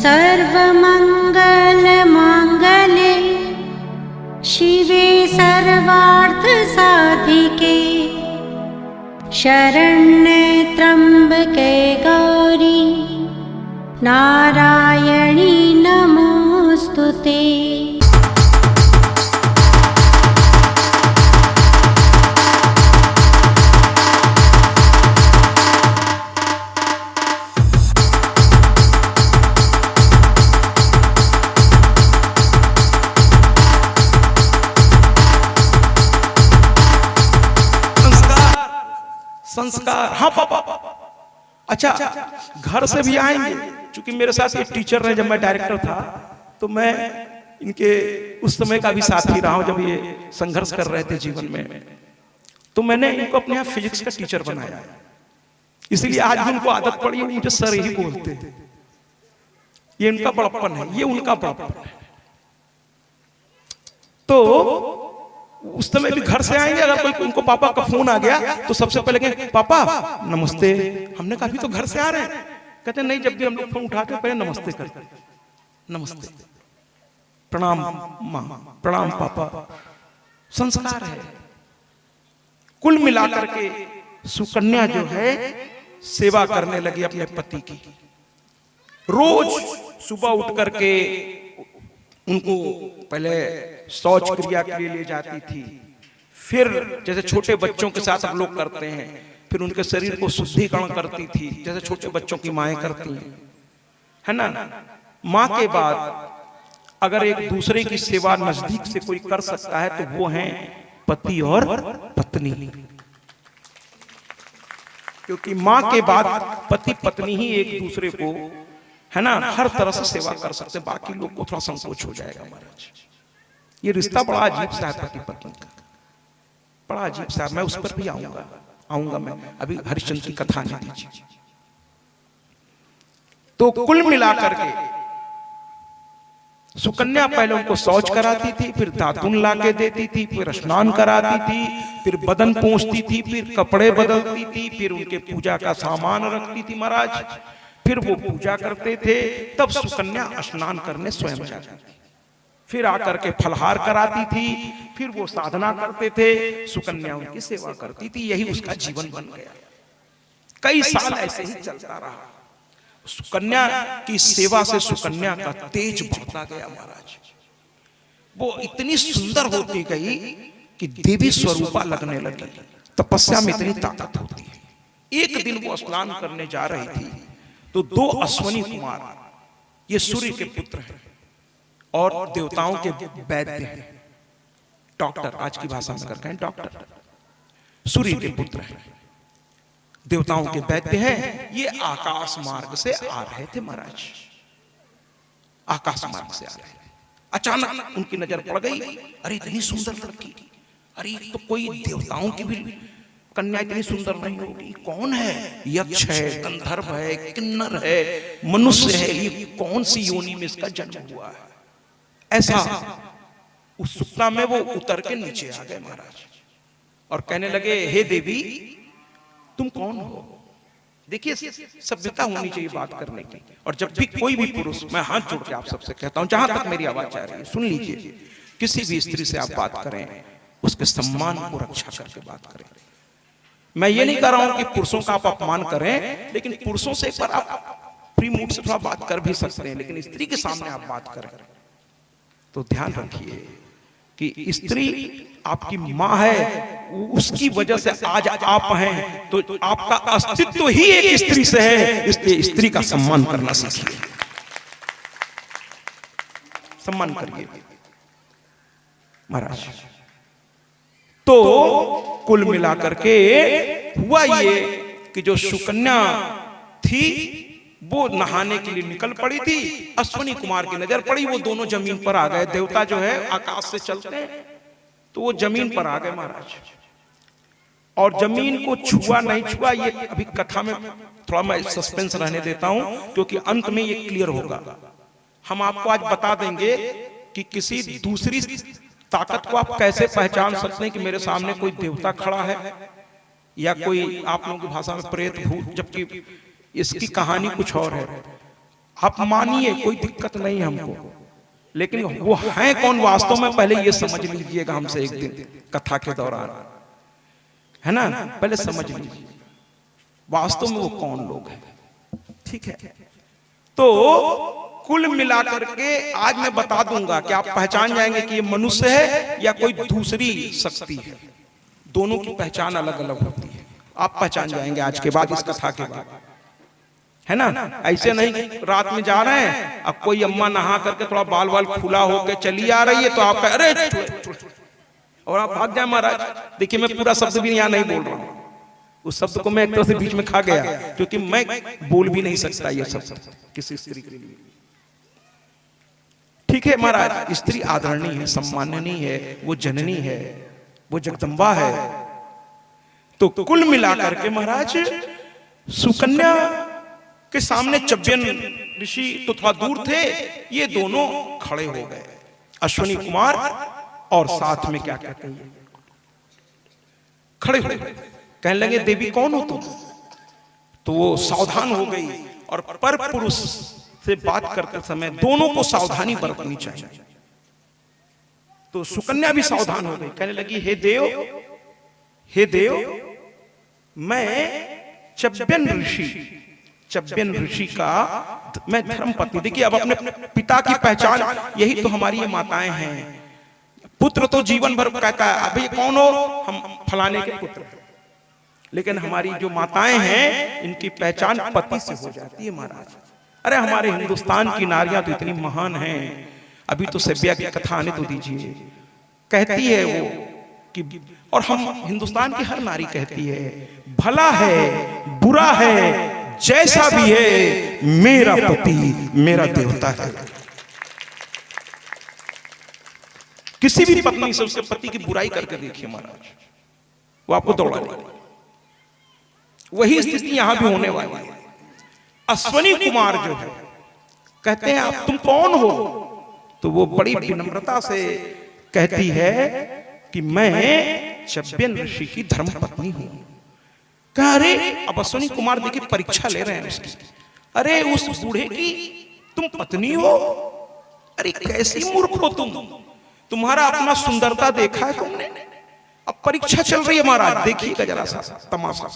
सर्वमङ्गलमाङ्गल्ये शिवे सर्वार्थसाधिके शरण्ये त्र्यम्बके गौरी नारायणी नमोऽस्तुते। संस्कार, हाँ पापा। अच्छा, घर से भी आएंगे, क्योंकि मेरे साथ एक टीचर रहे जब मैं डायरेक्टर था, तो मैं इनके उस समय का भी साथी रहा हूं जब ये संघर्ष कर रहे थे जीवन में। तो मैंने इनको अपने यहाँ फिजिक्स का टीचर बनाया, इसलिए आज भी उनको आदत पड़ी, मुझे सर ही बोलते थे। ये उनका बड़प्पन है, ये उनका बड़प्पन है। तो उस समय भी घर से आएंगे, अगर कोई उनको पापा का फोन आ गया तो सबसे पहले कहेंगे पापा नमस्ते। हमने कहा अभी तो घर से आ रहे हैं। कहते नहीं, जब भी हम लोग फोन उठाते पहले नमस्ते करते, नमस्ते, प्रणाम माँ, प्रणाम पापा। संस्कार है। कुल मिलाकर के सुकन्या जो है सेवा करने लगी अपने पति की। रोज सुबह उठ करके उनको पहले शौच क्रिया के लिए ले जाती थी, फिर जैसे छोटे बच्चों के साथ हम लोग करते हैं, फिर उनके शरीर को शुद्धिकरण करती थी जैसे छोटे बच्चों की माएं करती हैं, है ना। माँ के बाद अगर एक दूसरे की सेवा नजदीक से कोई कर सकता है तो वो हैं पति और पत्नी, क्योंकि माँ के बाद पति पत्नी ही एक दूसरे को, है ना, हर तरह से सेवा कर सकते। बाकी लोग को थोड़ा संकोच हो जाएगा महाराज। ये रिश्ता बड़ा अजीब सा है पति पत्नी का, बड़ा अजीब सा। मैं उस पर भी आऊंगा मैं, अभी हरिश्चंद्र की कथा नहीं दीजिए। तो कुल मिलाकर के सुकन्या पहले उनको शौच कराती थी, फिर दातुन लाके देती थी, फिर स्नान कराती थी, फिर बदन पोंछती थी, फिर कपड़े बदलती थी, फिर उनके पूजा का सामान रखती थी महाराज, फिर वो पूजा करते थे। तब सुकन्या स्नान करने स्वयं जाती थी, फिर आकर के फलहार कराती थी, फिर वो साधना करते थे, सुकन्या उनकी सेवा करती थी। यही उसका जीवन बन गया। कई साल ऐसे ही चलता रहा। सुकन्या की सेवा से सुकन्या का तेज बढ़ता गया महाराज। वो इतनी सुंदर होती गई कि देवी स्वरूपा लगने लगी। तपस्या में इतनी ताकत होती है। एक दिन वो स्नान करने जा रही थी तो दो अश्वनी कुमार, ये सूर्य के पुत्र हैं और देवताओं के वैद्य हैं, डॉक्टर, आज की भाषा में करते हैं डॉक्टर, सूर्य के पुत्र हैं, देवताओं के वैद्य हैं। ये आकाश मार्ग से आ रहे थे महाराज, आकाश मार्ग से आ रहे थे। अचानक उनकी नजर पड़ गई, अरे इतनी सुंदर लड़की, अरे तो कोई देवताओं की भी कन्या इतनी सुंदर नहीं होगी, कौन है? यक्ष है, गंधर्व है, किन्नर है, मनुष्य है, ये कौन सी योनि में इसका जन्म हुआ है? ऐसा उत्सुकता में वो उतर के नीचे आ गए महाराज और कहने लगे, हे देवी तुम कौन हो? देखिए सभ्यता होनी चाहिए बात करने की। और जब भी कोई भी पुरुष, मैं हाथ जोड़ के आप सबसे कहता हूं, जहां तक मेरी आवाज आ रही है सुन लीजिए, किसी भी स्त्री से आप बात करें उसके सम्मान को रक्षा करके बात करें। मैं ये नहीं कर रहा हूं कि पुरुषों का आप अपमान करें, लेकिन पुरुषों से एक बार आप फ्री मूड से थोड़ा बात कर भी सकते हैं, लेकिन स्त्री के सामने आप बात करें तो ध्यान रखिए कि स्त्री आपकी मां है, उसकी वजह से आज आप हैं, तो आपका अस्तित्व ही एक स्त्री से है। इसलिए स्त्री का सम्मान करना सीखिए, सम्मान करिए महाराज। तो कुल मिलाकर के हुआ ये कि जो सुकन्या थी वो नहाने के लिए निकल पड़ी थी, अश्वनी कुमार की नजर पड़ी, वो दोनों जमीन पर आ गए। देवता जो है आकाश से चलते हैं, तो वो जमीन पर आ गए महाराज। और जमीन को छुआ नहीं छुआ, ये अभी कथा में थोड़ा मैं सस्पेंस रहने देता हूं, क्योंकि अंत में ये क्लियर होगा। हम आपको आज बता देंगे कि किसी दूसरी ताकत को आप कैसे पहचान सकते हैं कि मेरे सामने कोई देवता खड़ा है या कोई आप लोगों की भाषा में प्रेत भूत, जबकि इसकी कहानी कुछ और है। आप मानिए, कोई दिक्कत नहीं हमको, लेकिन वो हैं कौन वास्तव में, पहले ये समझ लीजिएगा हमसे एक दिन कथा के दौरान, है ना, पहले समझ लीजिए वास्तव में वो कौन लोग हैं। ठीक है, तो कुल मिलाकर के आज मैं बता दूंगा कि आप पहचान जाएंगे कि ये मनुष्य है या कोई दूसरी शक्ति है। दोनों की पहचान अलग अलग होती है, आप पहचान जाएंगे आज के बाद, इस कथा के बाद, है ना। ऐसे नहीं रात में जा रहे हैं, अब कोई अम्मा नहा करके थोड़ा बाल बाल खुला होके चली आ रही है तो आप अरे और आप भाग जाए महाराज। देखिए मैं पूरा शब्द भी यहाँ नहीं बोल रहा हूँ, उस शब्द को मैं एक तरह से बीच में खा गया, क्योंकि मैं बोल भी नहीं सकता ये शब्द किसी स्त्री के लिए। ठीक है महाराज, स्त्री आदरणीय है, सम्माननीय है, वो जननी है, वो जगदम्बा है। तो कुल मिलाकर के महाराज सुकन्या के सामने चब्यन ऋषि तो थोड़ा दूर थे, ये दोनों खड़े हो गए, अश्विनी कुमार और साथ में क्या कहते हैं खड़े हो गए। कहने लगे देवी कौन हो तुम? तो वो सावधान हो गई, और पर पुरुष से बात करते समय दोनों को सावधानी बरतनी चाहिए। तो सुकन्या भी सावधान हो गई, कहने लगी हे देव, हे देव, मैं चब्यन ऋषि का मैं धर्म पत्नी। देखिए अब अपने पिता की पहचान, यही तो हमारी ये माताएं हैं। पुत्र तो जीवन भर कहता है अभी कौन हो, हम फलाने के पुत्र, लेकिन हमारी जो माताएं हैं इनकी पहचान पति से हो जाती है महाराज। अरे हमारे हिंदुस्तान की नारियां तो इतनी महान हैं, अभी तो सभ्या की कथा आने तो दीजिए। कहती है वो कि, और हम हिंदुस्तान की हर नारी कहती है भला है बुरा है जैसा भी है, मेरा पति मेरा देवता है। किसी भी पत्नी से उसके पति की बुराई करके देखिए महाराज, वो आपको दौड़ा देगा। वही स्थिति यहां भी होने वाली है। अश्विनी कुमार जो है कहते हैं आप तुम कौन हो? तो वो बड़ी विनम्रता से कहती है कि मैं चब्यन ऋषि की धर्मपत्नी हूं। कहा अरे, अब अश्विनी कुमार देखिए परीक्षा ले रहे हैं उसकी, अरे उस बूढ़े की तुम पत्नी हो? अरे कैसी मूर्ख हो तुम, तुम्हारा अपना सुंदरता देखा है तुमने? अब परीक्षा चल रही है महाराज, देखिएगा जरा सा तमाशा।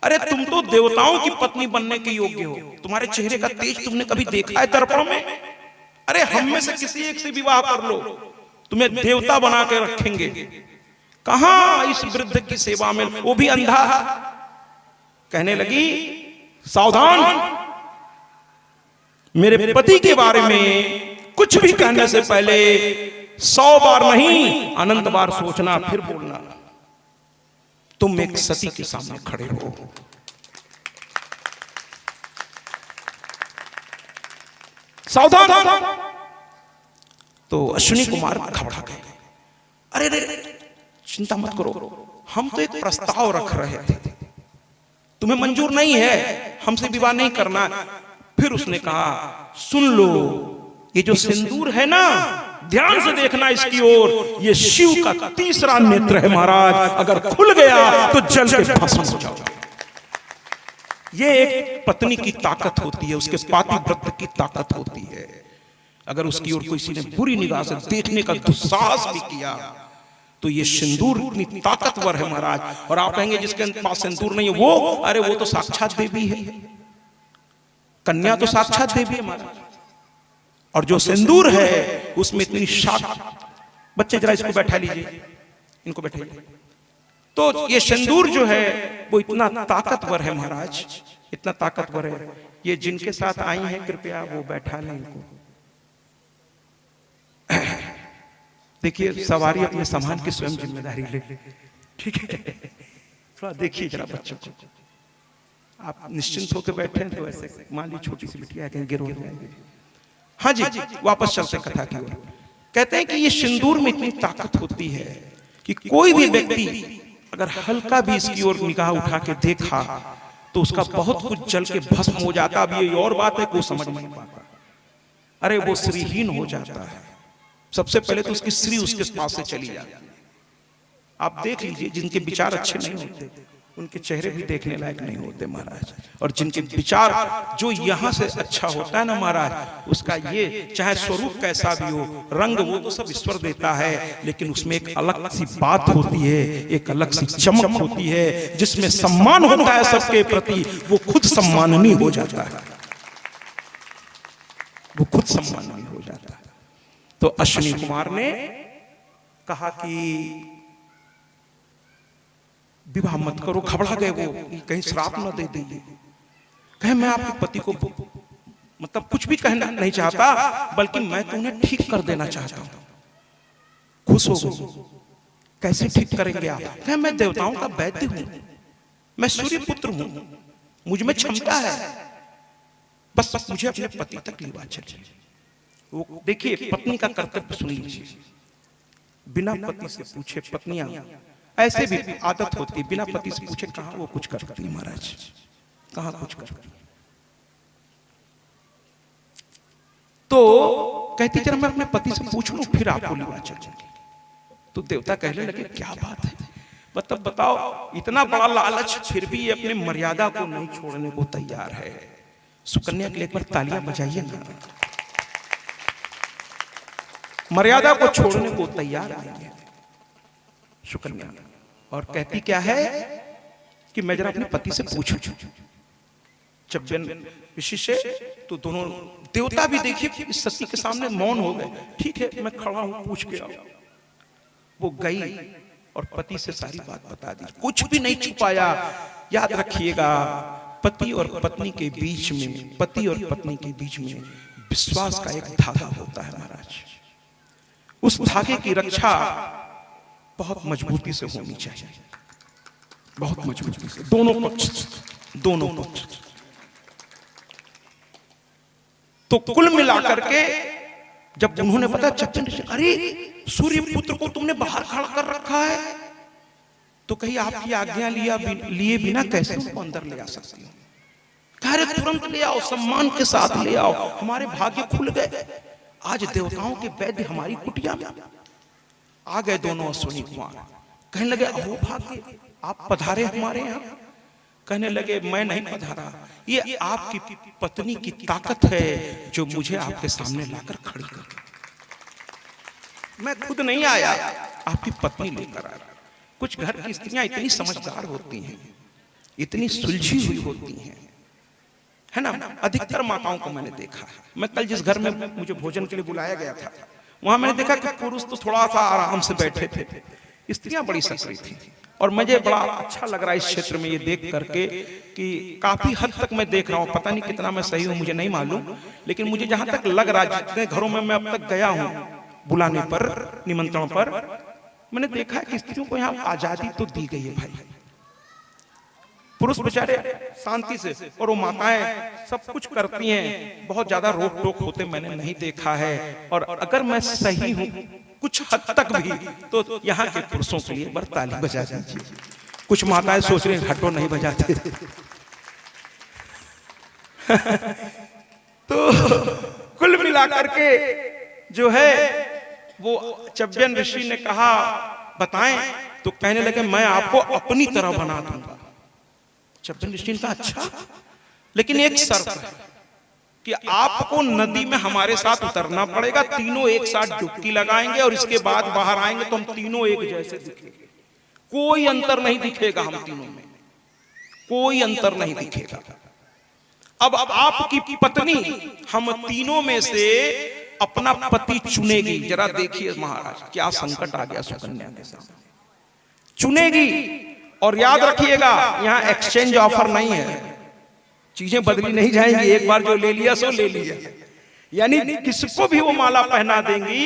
अरे तुम तो देवताओं की पत्नी बनने के योग्य हो, तुम्हारे चेहरे का तेज तुमने कभी देखा है दर्पण में? अरे हम में से किसी एक से विवाह कर लो, तुम्हें देवता बना के रखेंगे। कहां इस वृद्ध की सेवा में, वो भी अंधा। कहने लगी सावधान, मेरे पति के बारे में कुछ भी कहने से पहले 100 बार नहीं अनंत बार सोचना फिर बोलना। तुम एक सती के सामने खड़े हो। सावधान। तो अश्विनी कुमार घबरा गए। अरे रे, चिंता मत करो, हम तो एक प्रस्ताव रख रहे थे, तुम्हें मंजूर नहीं है, हमसे विवाह नहीं करना। फिर उसने कहा सुन लो, ये जो सिंदूर है ना, ध्यान से देखना इसकी ओर, ये शिव का तीसरा नेत्र है महाराज, अगर खुल गया तो जल के भस्म हो जाओ। ये एक पत्नी की ताकत होती है, उसके पातिव्रत्य की ताकत होती है। अगर उसकी ओर किसी ने बुरी निगाह से देखने का दुस्साहस भी किया तो ये सिंदूर इतनी ताकतवर है महाराज। और आप कहेंगे जिसके पास सिंदूर नहीं है वो, अरे वो तो साक्षात देवी है, कन्या तो साक्षात देवी है महाराज। और जो सिंदूर है उसमें इतनी शाख, बच्चे जरा इसको बैठा लीजिए, इनको बैठाइए। तो ये सिंदूर जो है वो इतना ताकतवर है महाराज, इतना ताकतवर है। ये जिनके साथ आई हैं कृपया वो बैठा लें इनको। देखिए सवारी अपने सामान की स्वयं जिम्मेदारी ले, ठीक है? थोड़ा देखिए जरा बच्चों को, आप निश्चिंत होकर बैठे हैं तो ऐसे मान ली छोटी सी बिटिया कहीं गिर हो जाएगी। हाँ जी, वापस चलते कथा की ओर। कहते हैं कि ये सिंदूर में इतनी ताकत होती है कि कोई भी व्यक्ति अगर हल्का भी इसकी ओर निगाह उठा के देखा तो उसका बहुत कुछ जल के भस्म हो जाता। अब ये और बात है कोई समझ नहीं पाता, अरे वो श्रीहीन हो जाता है। सबसे पहले तो उसकी श्री उसके पास से चली जाती है। आप देख लीजिए जिनके विचार अच्छे नहीं होते उनके चेहरे भी देखने लायक नहीं होते महाराज। और जिनके विचार जो यहाँ से अच्छा होता है ना महाराज, उसका ये चाहे स्वरूप कैसा भी हो, रंग वो तो सब ईश्वर देता है, लेकिन उसमें एक अलग सी बात होती है, एक अलग सी चमक होती है, जिसमें सम्मान होता है सबके प्रति, वो खुद सम्माननीय हो जाता है, वो खुद सम्माननीय हो जाता है। तो अश्विनी कुमार ने कहा कि विवाह मत करो, घबरा गए वो, कहीं श्राप न दे दीजिए। कहे मैं आपके पति को मतलब कुछ भी कहना नहीं चाहता, बल्कि मैं तो उन्हें ठीक कर देना चाहता हूं। खुश हो गए, कैसे ठीक करेंगे आप? कहे मैं देवताओं का वैद्य हूं, मैं सूर्य पुत्र हूं, मुझ में क्षमता है, बस मुझे अपने पति तक लेवा चलिए। वो देखिए पत्नी का कर्तव्य सुन लीजिए, बिना पति से पूछे पत्नियां ऐसे भी आदत होती है, बिना पति से पूछे कहां वो कुछ करती है महाराज, कहां कुछ करती। तो कहती जरा मैं अपने पति से पूछ लूं फिर आपको लेवा चलेंगे। तो देवता कहने लगे क्या बात है, मतलब बताओ, इतना बड़ा लालच फिर भी ये अपने मर्यादा को नहीं छोड़ने को तैयार है। सुकन्या के लिए एक बार तालियां बजाइए ना, मर्यादा को छोड़ने को तैयार नहीं है सुकन्या। और कहती क्या है कि मैं जरा अपने पति से पूछूं। चब्बन ऋषि से तो दोनों देवता भी देखिए इस सती के सामने मौन हो गए। ठीक है मैं खड़ा हूं, पूछ के आओ। वो गई और पति से सारी बात बता दी, कुछ भी नहीं छुपाया। याद रखिएगा पति और पत्नी के बीच में, पति और पत्नी के बीच में विश्वास का एक धागा होता है महाराज। उस धागे की रक्षा बहुत मजबूती से होनी चाहिए, बहुत मजबूती से, दोनों पक्ष, दोनों पक्ष। तो कुल मिलाकर के जब उन्होंने पता चच्चन, अरे सूर्य पुत्र को तुमने बाहर खड़ा कर रखा है, तो कहीं आपकी आज्ञा लिए बिना कैसे उसको अंदर ले आ सकती हो? अरे तुरंत ले आओ, सम्मान के साथ ले आओ, हमारे भाग्य खुल गए। आज देवताओं के वैद्य हमारी कुटिया में आ गए दोनों अश्विनी कुमार। कहने लगे अहो भाग्य, आप पधारे हमारे यहाँ। कहने लगे मैं नहीं पधारा, ये आपकी पत्नी की ताकत है जो मुझे आपके सामने लाकर खड़ी कर, मैं खुद नहीं आया, आपकी पत्नी लेकर आया। कुछ घर की स्त्रियां इतनी समझदार होती हैं, इतनी सुलझी हुई होती हैं, है ना। अधिकतर माताओं को मैंने देखा है। मैं कल जिस घर में मुझे भोजन के लिए बुलाया गया था, वहां मैंने देखा कि पुरुष तो थोड़ा सा आराम से बैठे थे, स्त्रियां बड़ी सक्रिय थी। और मुझे बड़ा अच्छा लग रहा है इस क्षेत्र में ये देख करके कि काफी हद तक मैं देख रहा हूँ, पता नहीं कितना मैं सही हूँ मुझे नहीं मालूम, लेकिन मुझे जहां तक लग रहा है, जितने घरों में मैं अब तक गया हूँ बुलाने पर, निमंत्रण पर, मैंने देखा है कि स्त्रियों को यहाँ आजादी तो दी गई है भाई। पुरुष बेचारे शांति से, और वो माताएं सब कुछ करती हैं, बहुत ज्यादा रोक टोक होते मैंने नहीं देखा है। और अगर मैं सही हूं कुछ हद तक भी, तो यहाँ के पुरुषों के लिए बार ताली बजा दीजिए। कुछ माताएं सोच रही हटो नहीं बजाते तो कुल मिलाकर के जो है वो चब्बन ऋषि ने कहा बताएं, तो कहने लगे मैं आपको अपनी तरह बना दूंगा। चब्बन ऋषि का अच्छा, लेकिन एक शर्त है कि आपको नदी में हमारे साथ उतरना पड़ेगा, तीनों एक साथ डुबकी लगाएंगे और इसके बाद बाहर आएंगे तो हम तीनों एक जैसे दिखेंगे, कोई अंतर नहीं दिखेगा, हम तीनों में कोई अंतर नहीं दिखेगा। अब आपकी पत्नी हम तीनों में से अपना पति चुनेगी। जरा देखिए महाराज क्या संकट आ गया सुकन्या के सामने, चुनेगी। और याद रखिएगा यहाँ एक्सचेंज ऑफर नहीं है, चीजें बदली नहीं जाएंगी, एक बार जो ले लिया सो ले लिया। यानी किसको भी वो माला पहना देंगी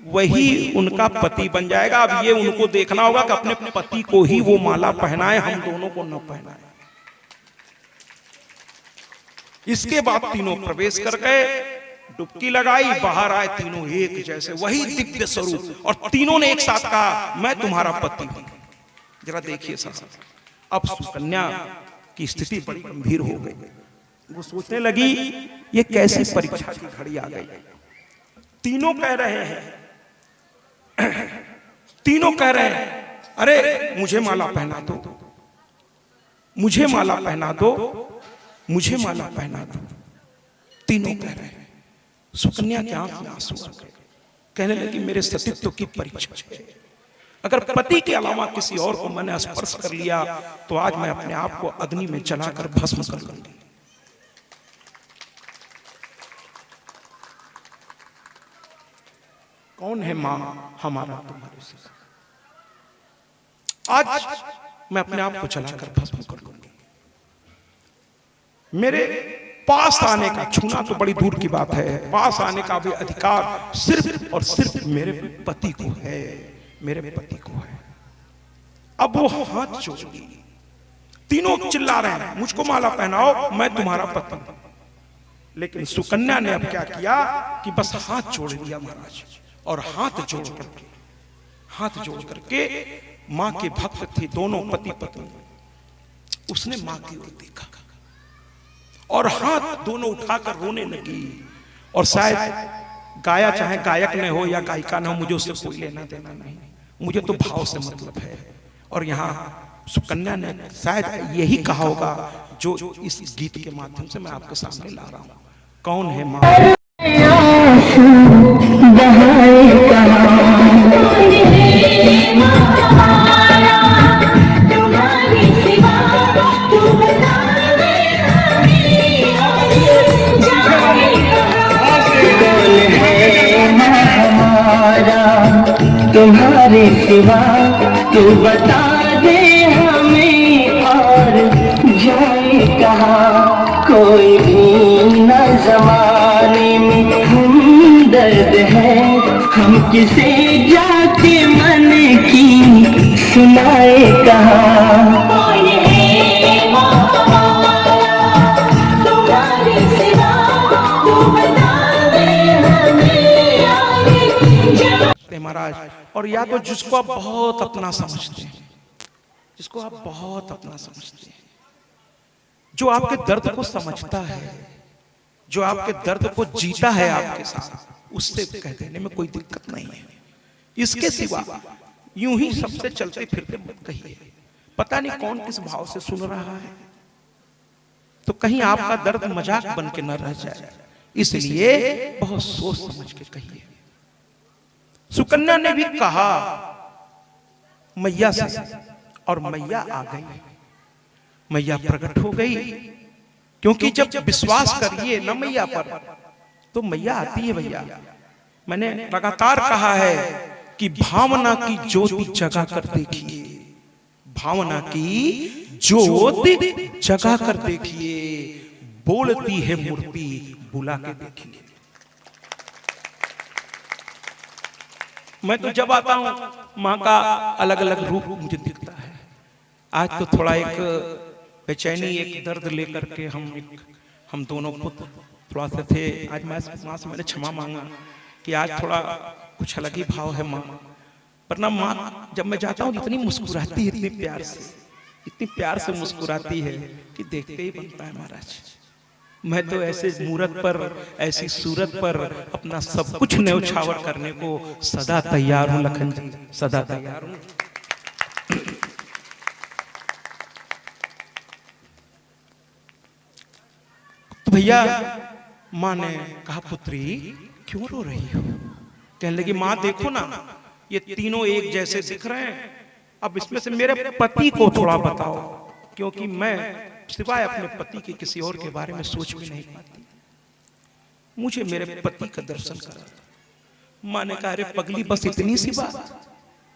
वही उनका पति बन जाएगा। अब ये उनको देखना होगा कि अपने पति को ही वो माला पहनाए, हम दोनों को न पहनाए। इसके बाद तीनों प्रवेश कर गए, डुबकी लगाई, बाहर आए तीनों एक जैसे, वही दिव्य स्वरूप। और तीनों ने एक साथ कहा मैं तुम्हारा पति हूं। जरा देखिए साहब, अब सुकन्या की स्थिति बड़ी गंभीर हो गई। वो सोचने लगी ये कैसी परीक्षा की घड़ी आ गई। तीनों कह रहे हैं, तीनों कह रहे हैं अरे मुझे माला पहना दो, मुझे माला पहना दो, मुझे माला पहना दो। तीनों कह रहे हैं। सुकन्या की आंख में आंसू आ गए, कहने लगी मेरे सतीत्व की परीक्षा है। अगर पति के अलावा किसी और को मैंने स्पर्श कर लिया तो आज मैं अपने आप को अग्नि में जलाकर भस्म कर लूंगी। कौन है मां हमारा तुम्हारे से? आज मैं अपने आप को जलाकर भस्म कर लूंगी। मेरे पास आने का, छूना तो बड़ी दूर की बात है, पास आने का भी अधिकार सिर्फ और सिर्फ मेरे पति को है, मेरे पति को है। अब वो हाथ जोड़ी, तीनों चिल्ला रहे हैं मुझको माला पहनाओ, मैं तुम्हारा पति। लेकिन सुकन्या ने अब क्या किया कि बस हाथ जोड़ दिया महाराज, और हाथ जोड़ करके मां के भक्त थे दोनों पति पत्नी, उसने मां की ओर देखा और हाथ दोनों उठाकर रोने लगी। और शायद गाया चाहे गायक ने हो या गायिका ने हो, मुझे उससे कोई लेना देना नहीं, मुझे तो भाव से मतलब है। और यहाँ सुकन्या ने शायद यही कहा होगा जो इस गीत के माध्यम से मैं आपके सामने ला रहा हूं। कौन है मां? तुम्हारे सिवा तू बता दे हमें और जाए कहाँ। कोई भी न जमाने में हमदर्द है, हम किसे जाके मन की सुनाए कहाँ। महाराज, और या तो जिसको आप बहुत अपना समझते हैं, जिसको आप बहुत अपना समझते हैं, जो आपके दर्द को समझता है, जो आपके दर्द को जीता है आपके साथ, उससे कह देने में कोई दिक्कत नहीं है। इसके सिवा यूं ही सबसे चलते फिरते मत कहिए, पता नहीं कौन किस भाव से सुन रहा है, तो कहीं आपका दर्द मजाक बन के न रह जाए, इसलिए बहुत सोच समझ के कहिए। सुकन्या ने भी कहा मैया से, और मैया आ गई, मैया प्रकट हो गई। क्योंकि जब विश्वास करिए न मैया पर तो मैया आती है। भैया मैंने लगातार कहा है कि भावना की ज्योति जगा कर देखिए, भावना की ज्योति जगा कर देखिए, बोलती है मूर्ति बुला के देखिए। मैं तो जब आता हूं मां का अलग अलग रूप मुझे दिखता है। आज तो थोड़ा एक बेचैनी, एक दर्द लेकर के हम दोनों पुत्र थोड़ा सा थे। आज मां से मैंने क्षमा मांगा कि आज थोड़ा कुछ अलग ही भाव है मां। पर ना मां जब मैं जाता हूँ इतनी मुस्कुराती है, इतनी प्यार से मुस्कुराती है कि देखते ही बनता है महाराज। मैं तो ऐसे मूरत पर, ऐसी सूरत पर अपना सब कुछ न्यौछावर करने को सदा तैयार हूं लखन जी, सदा तैयार हूं। तो भैया मां ने कहा पुत्री क्यों रो रही हो? कहने लगी मां देखो ना, ये तीनों एक जैसे दिख रहे हैं, अब इसमें से मेरे पति को थोड़ा बताओ, क्योंकि मैं सिवाय अपने पति के किसी और के बारे में सोच भी नहीं पाती, मुझे मेरे पति का दर्शन करा। मां ने कहा अरे पगली बस इतनी सी बात,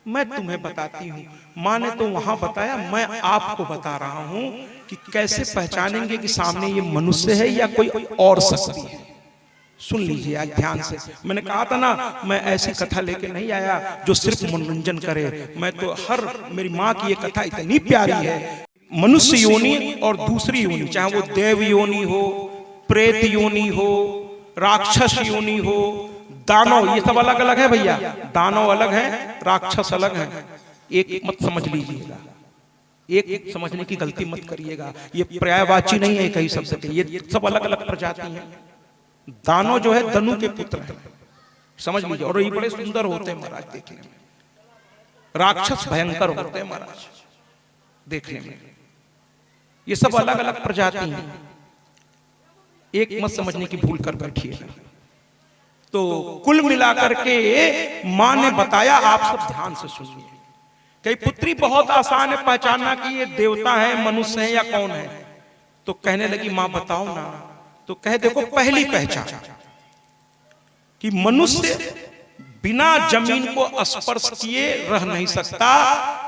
मैं तुम्हें बताती हूँ। मां ने तो वहां बताया, मैं आपको बता रहा हूं कि कैसे पहचानेंगे कि सामने ये मनुष्य है या कोई और शक्ति है। सुन लीजिए आज ध्यान से। मैंने कहा था ना मैं ऐसी कथा लेके नहीं आया जो सिर्फ मनोरंजन करे। मैं तो मेरी माँ की ये कथा इतनी प्यारी है। मनुष्य योनि और दूसरी योनि, चाहे वो देव योनि हो, प्रेत योनि हो, राक्षस योनि हो, दानव, ये सब अलग अलग है भैया। दानव अलग है, राक्षस अलग है। एक मत समझ लीजिएगा, एक समझने की गलती मत करिएगा। ये पर्यायवाची नहीं है कई शब्द के, ये सब अलग अलग प्रजाति हैं। दानव जो है धनु के पुत्र है, समझ लीजिए, और ये बड़े सुंदर होते हैं महाराज देखने में। राक्षस भयंकर होते हैं महाराज देखने में। ये सब अलग अलग प्रजाति हैं। एक मत समझने की भूल कर बैठिएगा। तो कुल मिलाकर के मां ने बताया, आप सब ध्यान से सुनिए। कई पुत्री बहुत आसान है पहचानना कि ये देवता है, मनुष्य है या कौन है। तो कहने लगी मां बताओ ना। तो कहे देखो पहली पहचान कि मनुष्य बिना जमीन को स्पर्श किए रह नहीं सकता,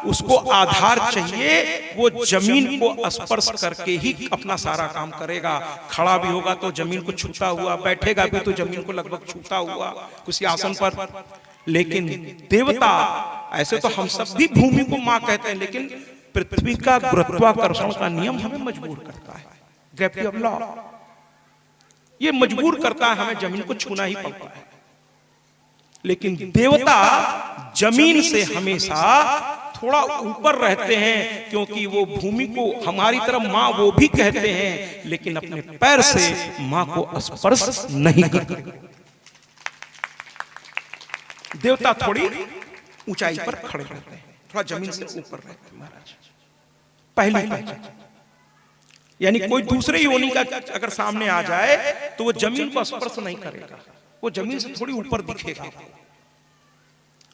उसको आधार चाहिए। वो जमीन को स्पर्श करके ही अपना सारा काम करेगा। खड़ा भी होगा तो जमीन को छूता हुआ, बैठेगा भी तो जमीन को लगभग छूता हुआ किसी आसन पर। लेकिन देवता, ऐसे तो हम सब भी भूमि को मां कहते हैं, लेकिन पृथ्वी का गुरुत्वाकर्षण का नियम हमें मजबूर करता है, ग्रेविटी ऑफ लॉ, ये मजबूर करता है हमें जमीन को छूना ही पड़ता है। लेकिन देवता जमीन से हमेशा थोड़ा ऊपर रहते हैं, क्योंकि वो भूमि को हमारी तरफ मां वो भी कहते हैं, लेकिन अपने पैर से मां को स्पर्श नहीं करते। देवता थोड़ी ऊंचाई पर खड़े रहते हैं, थोड़ा जमीन से ऊपर रहते हैं महाराज। पहली पहचान यानी कोई दूसरे योनि का अगर सामने आ जाए तो वो जमीन को स्पर्श नहीं करेगा, वो जमीन से थोड़ी ऊपर दिखेगा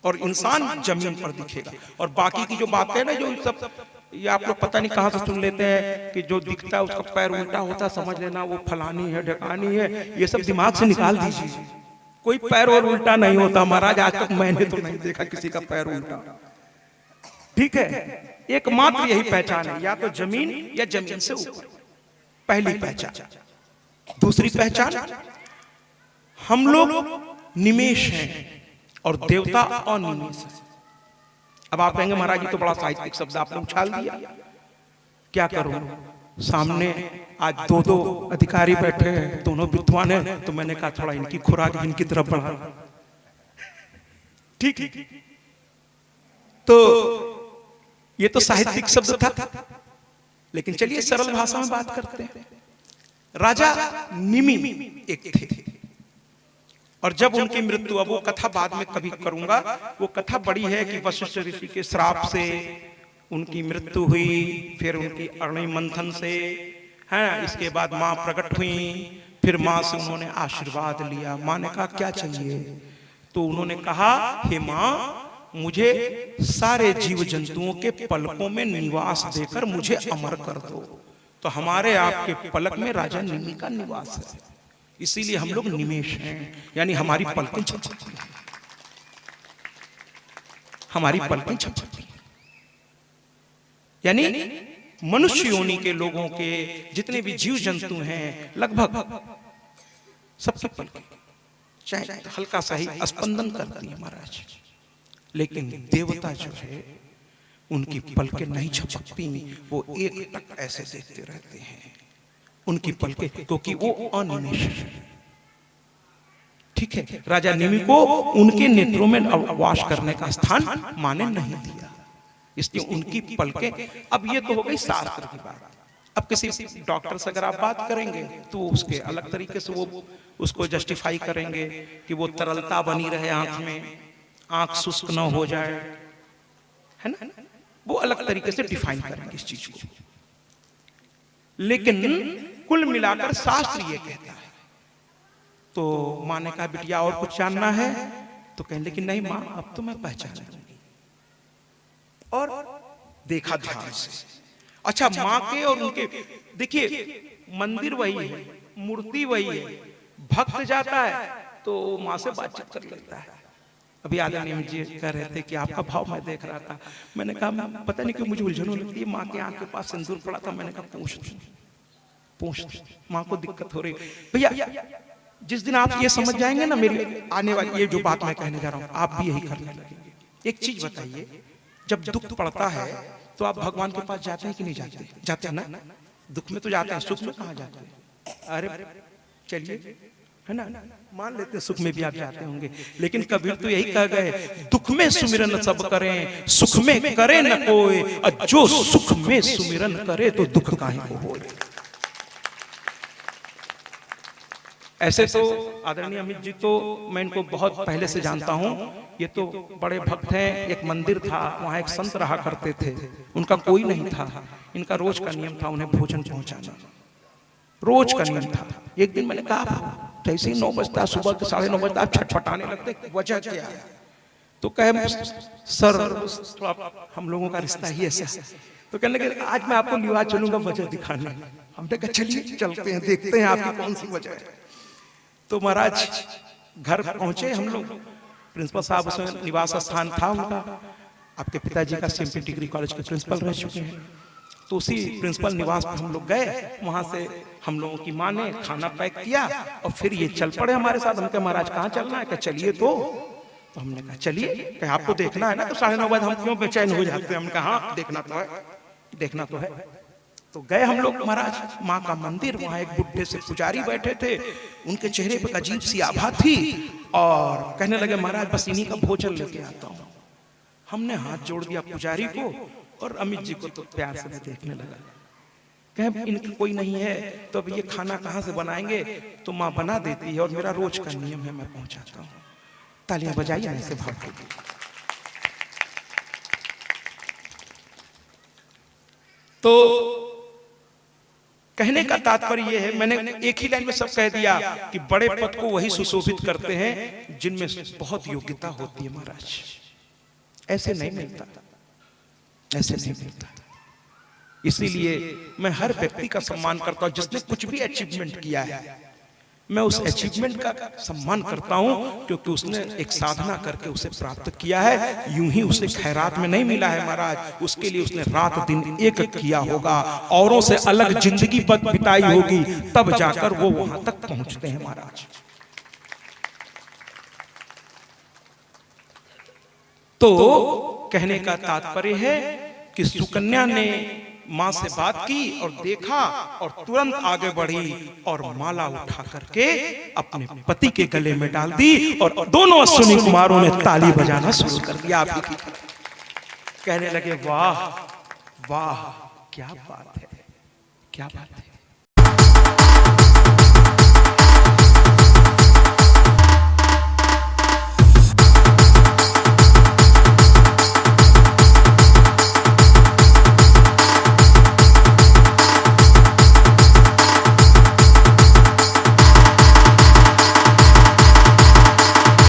और इंसान जमीन पर दिखेगा। और बाकी की जो बातें ना, जो सब ये आप लोग पता नहीं कहां से सुन लेते हैं कि जो दिखता है उसका पैर उल्टा होता, समझ लेना वो फलानी है ढकानी है। ये सब दिमाग से निकाल दीजिए। कोई पैर और उल्टा नहीं होता महाराज, आज तक मैंने तो नहीं देखा किसी का पैर उल्टा। ठीक है, एकमात्र यही पहचान है, या तो जमीन या जमीन से ऊपर। पहली पहचान। दूसरी पहचान, हम लोग निमेष हैं और देवता अनिमेष है। अब आप कहेंगे महाराज जी तो बड़ा साहित्यिक शब्द आपने उछाल दिया, क्या करूं? सामने आज दो दो अधिकारी बैठे हैं, दोनों विद्वान हैं, तो मैंने कहा थोड़ा इनकी खुराक इनकी तरफ बढ़ा। ठीक, तो ये तो साहित्यिक शब्द था, लेकिन चलिए सरल भाषा में बात करते हैं। राजा निमि एक थे, और जब उनकी मृत्यु, अब वो कथा बाद में कभी करूंगा, वो कथा बड़ी है कि वशिष्ठ ऋषि के श्राप से उनकी मृत्यु हुई, फिर उनकी अग्नि मंथन से, है, इसके बाद मां प्रकट हुई, फिर मां से उन्होंने आशीर्वाद लिया। मां ने कहा क्या चाहिए? तो उन्होंने कहा हे मां, मुझे सारे जीव जंतुओं के पलकों में निवास देकर मुझे अमर कर दो। तो हमारे आपके पलक में राजा निमि का निवास है, इसीलिए हम लोग निमेष हैं, यानी हमारी पलकें झपकती हैं, हमारी पलकें झपकती हैं। यानी मनुष्य योनि के लोगों के जितने भी जीव जंतु हैं, लगभग सबकी पलकें चाहे हल्का सा ही स्पंदन करती है महाराज। लेकिन देवता जो है उनकी पलकें नहीं झपकती, वो एक टक ऐसे देखते रहते हैं, उनकी पलकें, क्योंकि वो अनिमेष है। ठीक है, राजा निमि को उनके नेत्रों में वास करने का स्थान माने नहीं दिया, इसलिए उनकी पलकें। अब ये तो हो गई शास्त्र की बात। अब किसी डॉक्टर से अगर आप बात करेंगे तो उसके अलग तरीके से वो उसको जस्टिफाई करेंगे कि वो तरलता बनी रहे आंख में, आंख शुष्क न हो जाए, है ना, वो अलग तरीके से डिफाइन करेंगे इस चीज को। लेकिन कुल मिलाकर शास्त्र ये कहता है। तो मां ने कहा बिटिया और कुछ जानना है? तो कहने कि नहीं मां, अब तो मैं पहचान लूंगी। और देखा ध्यान से, अच्छा मां के और उनके, देखिए मंदिर वही है, मूर्ति वही है, भक्त जाता है तो मां से बातचीत कर लेता है। अभी आदरणीय जी कह रहे थे कि आपका भाव मैं देख रहा था, मैंने कहा पता नहीं क्यों मुझे उलझन लगती है, माँ के आंख के पास सिंदूर पड़ा था, मैंने कहा पूछ माँ को दिक्कत हो रही। भैया जिस दिन आप ये समझ जाएंगे ना, मेरी आने वाली ये जो बात मैं कहने जा रहा हूँ, आप भी यही करने लगेंगे। एक चीज बताइए, जब दुख पड़ता है तो आप भगवान के पास जाते हैं कि नहीं जाते? जाते हैं ना, दुख में तो जाते हैं, सुख में कहाँ जाते हैं? अरे चलिए, है ना, मान लेते हैं सुख में भी आप जाते होंगे, लेकिन कबीर तो यही कह गए, दुख में सुमिरन सब करें, सुख में करे न कोई, और जो सुख में सुमिरन करे तो दुख काहे को होए। ऐसे तो आदरणीय अमित जी तो मैं इनको बहुत पहले से जानता हूँ। ये तो बड़े भक्त हैं। एक मंदिर था, वहाँ एक संत रहा करते थे, उनका कोई नहीं था। इनका रोज का नियम था उन्हें भोजन पहुंचाना, रोज का नियम था। एक दिन मैंने कहा तो ऐसे ही 9 बजता, सुबह के 9:30 बजता, आप छटपटाने लगते, वजह क्या है? तो कहे सर थोड़ा हम लोगों का रिश्ता ही ऐसा है। तो कहने लगे आज मैं आपको लिवा चलूंगा वजह दिखाने। हमने कहा चलिए चलते हैं, देखते हैं आपकी कौन सी वजह है। तो महाराज घर पहुंचे हम लोग, प्रिंसिपल साहब उसमें निवास स्थान था उनका, आपके पिताजी का सीएमपी डिग्री कॉलेज के प्रिंसिपल रह चुके हैं। तो उसी प्रिंसिपल निवास पर हम लोग गए। वहां से हम लोगों की माँ ने खाना पैक किया और फिर ये चल पड़े हमारे साथ। हम कहे महाराज कहाँ चलना है? कहा चलिए। तो हमने कहा चलिए। कहे आपको देखना है ना? तो 9:30 बजे हम क्यों बेचैन हो जाते हैं? हमने कहा हाँ देखना तो है, देखना तो है। तो गए हम लोग महाराज माँ का मंदिर। वहां एक बुढ़े से पुजारी बैठे थे, उनके चेहरे पर अजीब सी आभा थी और कहने लगे महाराज बस इन्हीं का भोजन लेके आता हूँ। हमने हाथ जोड़ दिया पुजारी को और अमित जी को तो प्यार से देखने लगा। कहे इनकी कोई नहीं है तो अब ये खाना कहाँ से बनाएंगे? तो माँ बना देती है और मेरा रोज का नियम है मैं पहुंचाता हूँ। तालियां बजाइए ऐसे भाव को। तो कहने का तात्पर्य यह है, मैंने एक ही लाइन में सब कह दिया कि बड़े पद को वही सुशोभित करते हैं जिनमें बहुत योग्यता होती है महाराज। ऐसे नहीं मिलता, ऐसे नहीं मिलता। इसीलिए मैं हर व्यक्ति का सम्मान करता हूं जिसने कुछ भी अचीवमेंट किया है। मैं उस अचीवमेंट का सम्मान करता हूं क्योंकि उसने एक साधना करके उसे प्राप्त किया है। यूं ही उसे खैरात में नहीं मिला है महाराज, उसके लिए उसने रात दिन एक किया होगा, औरों से अलग जिंदगी बिताई होगी, तब जाकर वो वहां तक पहुंचते हैं महाराज। तो कहने का तात्पर्य है कि सुकन्या ने मां से बात की और देखा और तुरंत आगे बढ़ी और माला उठा करके अपने पति के गले में डाल दी और दोनों अश्विनी कुमारों ने ताली बजाना शुरू कर दिया। आप कहने लगे वाह वाह क्या बात है, क्या बात है।